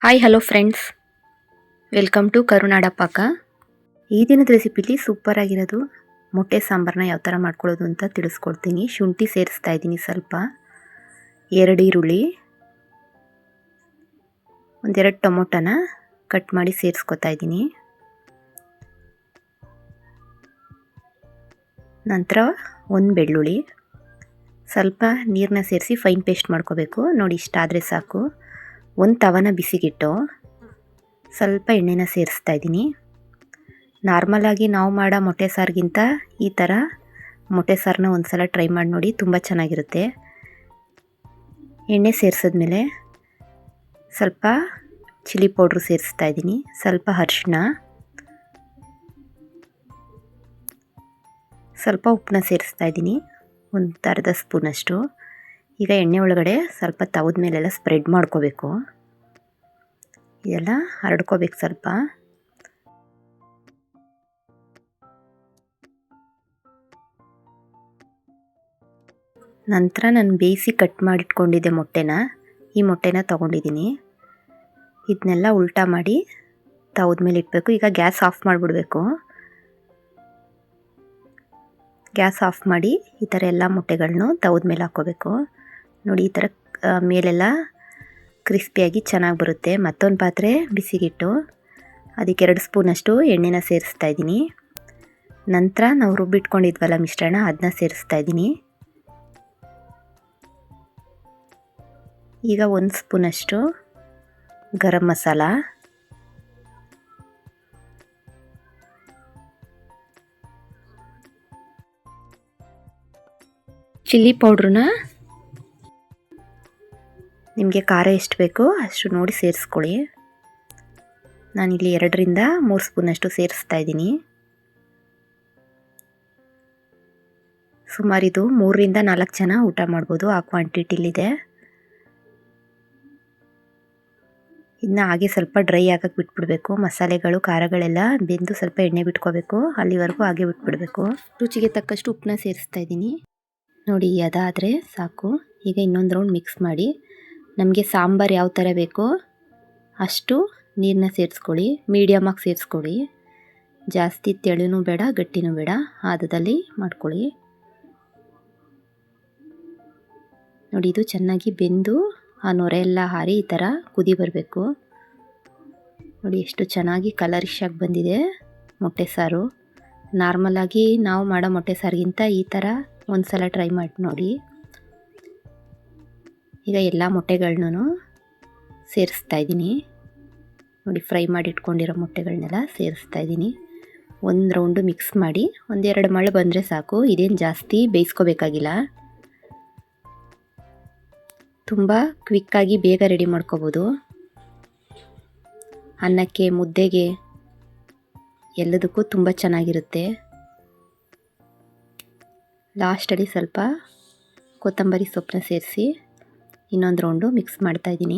Hi hello friends, welcome to Karunada Paka. ಈ ದಿನದ ರೆಸಿಪಿಲಿ super ಆಗಿರೋದು ಮೊಟ್ಟೆ ಸಾಂಬಾರನ್ನ ಯಾವ ಥರ ಮಾಡ್ಕೊಳ್ಳೋದು ಅಂತ ತಿಳಿಸ್ಕೊಡ್ತೀನಿ. ಶುಂಠಿ ಸೇರಿಸ್ತಾ ಇದ್ದೀನಿ, ಸ್ವಲ್ಪ 2 ಈರುಳ್ಳಿ, ಒಂದೆರಡು ಟೊಮೊಟೊನ ಕಟ್ ಮಾಡಿ ಸೇರಿಸ್ಕೊತಾ ಇದ್ದೀನಿ. ನಂತರ 1 ಬೆಳ್ಳುಳ್ಳಿ, ಸ್ವಲ್ಪ ನೀರನ್ನ ಸೇರಿಸಿ ಫೈನ್ ಪೇಸ್ಟ್ ಮಾಡ್ಕೋಬೇಕು. ನೋಡಿ, ಇಷ್ಟಾದರೆ ಸಾಕು. 1 ತವನ ಬಿಸಿಗಿಟ್ಟು ಸ್ವಲ್ಪ ಎಣ್ಣೆನ ಸೇರಿಸ್ತಾ ಇದ್ದೀನಿ. ನಾರ್ಮಲಾಗಿ ನಾವು ಮಾಡೋ ಮೊಟ್ಟೆ ಸಾರಿಗಿಂತ ಈ ಥರ ಮೊಟ್ಟೆ ಸಾರನ್ನ ಒಂದು ಸಲ ಟ್ರೈ ಮಾಡಿ ನೋಡಿ, ತುಂಬ ಚೆನ್ನಾಗಿರುತ್ತೆ. ಎಣ್ಣೆ ಸೇರಿಸಿದ್ಮೇಲೆ ಸ್ವಲ್ಪ ಚಿಲ್ಲಿ ಪೌಡ್ರು ಸೇರಿಸ್ತಾ ಇದ್ದೀನಿ, ಸ್ವಲ್ಪ ಅರಿಶಿನ, ಸ್ವಲ್ಪ ಉಪ್ಪನ್ನ ಸೇರಿಸ್ತಾ ಇದ್ದೀನಿ, ಒಂದು ಅರ್ಧ ಸ್ಪೂನಷ್ಟು. ಈಗ ಎಣ್ಣೆ ಒಳಗಡೆ ಸ್ವಲ್ಪ ತವದ ಮೇಲೆಲ್ಲ ಸ್ಪ್ರೆಡ್ ಮಾಡ್ಕೋಬೇಕು, ಇದೆಲ್ಲ ಹರಡ್ಕೋಬೇಕು ಸ್ವಲ್ಪ. ನಂತರ ನಾನು ಬೇಯಿಸಿ ಕಟ್ ಮಾಡಿಟ್ಕೊಂಡಿದ್ದೆ ಈ ಮೊಟ್ಟೆನ ತೊಗೊಂಡಿದ್ದೀನಿ. ಇದನ್ನೆಲ್ಲ ಉಲ್ಟಾ ಮಾಡಿ ತವದ ಮೇಲೆ ಇಡಬೇಕು. ಈಗ ಗ್ಯಾಸ್ ಆಫ್ ಮಾಡಿಬಿಡ್ಬೇಕು. ಗ್ಯಾಸ್ ಆಫ್ ಮಾಡಿ ಈ ಥರ ಎಲ್ಲ ಮೊಟ್ಟೆಗಳನ್ನೂ ತವದ ಮೇಲೆ ಹಾಕ್ಕೋಬೇಕು. ನೋಡಿ, ಈ ಥರ ಮೇಲೆಲ್ಲ ಕ್ರಿಸ್ಪಿಯಾಗಿ ಚೆನ್ನಾಗಿ ಬರುತ್ತೆ. ಮತ್ತೊಂದು ಪಾತ್ರೆ ಬಿಸಿಗಿಟ್ಟು ಅದಕ್ಕೆ 2 ಸ್ಪೂನಷ್ಟು ಎಣ್ಣೆನ ಸೇರಿಸ್ತಾ ಇದ್ದೀನಿ. ನಂತರ ನಾವು ರುಬ್ಬಿಟ್ಕೊಂಡಿದ್ವಲ್ಲ ಮಿಶ್ರಣ, ಅದನ್ನ ಸೇರಿಸ್ತಾ ಇದ್ದೀನಿ. ಈಗ 1 ಸ್ಪೂನಷ್ಟು ಗರಂ ಮಸಾಲ, ಚಿಲ್ಲಿ ಪೌಡ್ರನ್ನ ನಿಮಗೆ ಖಾರ ಎಷ್ಟು ಬೇಕೋ ಅಷ್ಟು ನೋಡಿ ಸೇರಿಸ್ಕೊಳ್ಳಿ. ನಾನಿಲ್ಲಿ 2 ರಿಂದ 3 ಸ್ಪೂನಷ್ಟು ಸೇರಿಸ್ತಾ ಇದ್ದೀನಿ. ಸುಮಾರು ಇದು 3 ರಿಂದ 4 ಜನ ಊಟ ಮಾಡ್ಬೋದು, ಆ ಕ್ವಾಂಟಿಟಿಲಿದೆ. ಇದನ್ನ ಹಾಗೆ ಸ್ವಲ್ಪ ಡ್ರೈ ಆಗಕ್ಕೆ ಬಿಟ್ಬಿಡಬೇಕು. ಮಸಾಲೆಗಳು ಖಾರಗಳೆಲ್ಲ ಬೆಂದು ಸ್ವಲ್ಪ ಎಣ್ಣೆ ಬಿಟ್ಕೋಬೇಕು, ಅಲ್ಲಿವರೆಗೂ ಹಾಗೆ ಬಿಟ್ಬಿಡಬೇಕು. ರುಚಿಗೆ ತಕ್ಕಷ್ಟು ಉಪ್ಪನ್ನ ಸೇರಿಸ್ತಾ ಇದ್ದೀನಿ. ನೋಡಿ, ಅದಾದರೆ ಸಾಕು. ಈಗ ಇನ್ನೊಂದು ರೌಂಡ್ ಮಿಕ್ಸ್ ಮಾಡಿ ನಮಗೆ ಸಾಂಬಾರು ಯಾವ ಥರ ಬೇಕೋ ಅಷ್ಟು ನೀರನ್ನ ಸೇರಿಸ್ಕೊಳ್ಳಿ. ಮೀಡಿಯಮಾಗಿ ಸೇರಿಸ್ಕೊಳ್ಳಿ, ಜಾಸ್ತಿ ತೆಳುನೂ ಬೇಡ ಗಟ್ಟಿನೂ ಬೇಡ, ಹದದಲ್ಲಿ ಮಾಡ್ಕೊಳ್ಳಿ. ನೋಡಿ, ಇದು ಚೆನ್ನಾಗಿ ಬೆಂದು ಆ ನೊರೆ ಎಲ್ಲ ಹಾರಿ ಈ ಥರ ಕುದಿ ಬರಬೇಕು. ನೋಡಿ, ಎಷ್ಟು ಚೆನ್ನಾಗಿ ಕಲರಿಶ್ ಆಗಿ ಬಂದಿದೆ ಮೊಟ್ಟೆ ಸಾರು. ನಾರ್ಮಲಾಗಿ ನಾವು ಮಾಡೋ ಮೊಟ್ಟೆ ಸಾರಿಗಿಂತ ಈ ಥರ ಒಂದು ಸಲ ಟ್ರೈ ಮಾಡಿ ನೋಡಿ. ಈಗ ಎಲ್ಲ ಮೊಟ್ಟೆಗಳನ್ನೂ ಸೇರಿಸ್ತಾ ಇದ್ದೀನಿ. ನೋಡಿ, ಫ್ರೈ ಮಾಡಿ ಇಟ್ಕೊಂಡಿರೋ ಮೊಟ್ಟೆಗಳನ್ನೆಲ್ಲ ಸೇರಿಸ್ತಾ ಇದ್ದೀನಿ. 1 ರೌಂಡು ಮಿಕ್ಸ್ ಮಾಡಿ 1-2 ಮಳೆ ಬಂದರೆ ಸಾಕು. ಇದೇನು ಜಾಸ್ತಿ ಬೇಯಿಸ್ಕೋಬೇಕಾಗಿಲ್ಲ, ತುಂಬ ಕ್ವಿಕ್ಕಾಗಿ ಬೇಗ ರೆಡಿ ಮಾಡ್ಕೋಬೋದು. ಅನ್ನಕ್ಕೆ, ಮುದ್ದೆಗೆ ಎಲ್ಲದಕ್ಕೂ ತುಂಬ ಚೆನ್ನಾಗಿರುತ್ತೆ. ಲಾಸ್ಟಲ್ಲಿ ಸ್ವಲ್ಪ ಕೊತ್ತಂಬರಿ ಸೊಪ್ಪನ್ನ ಸೇರಿಸಿ ಇನ್ನೊಂದು ರೌಂಡು ಮಿಕ್ಸ್ ಮಾಡ್ತಾಯಿದ್ದೀನಿ.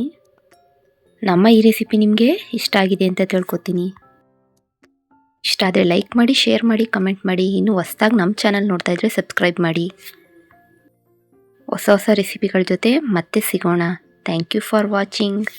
ನಮ್ಮ ಈ ರೆಸಿಪಿ ನಿಮಗೆ ಇಷ್ಟ ಆಗಿದೆ ಅಂತ ತಿಳ್ಕೊತೀನಿ. ಇಷ್ಟ ಆದರೆ ಲೈಕ್ ಮಾಡಿ, ಶೇರ್ ಮಾಡಿ, ಕಮೆಂಟ್ ಮಾಡಿ. ಇನ್ನೂ ಹೊಸ್ದಾಗಿ ನಮ್ಮ ಚಾನಲ್ ನೋಡ್ತಾ ಇದ್ದರೆ ಸಬ್ಸ್ಕ್ರೈಬ್ ಮಾಡಿ. ಹೊಸ ರೆಸಿಪಿಗಳ ಜೊತೆ ಮತ್ತೆ ಸಿಗೋಣ. Thank you for watching.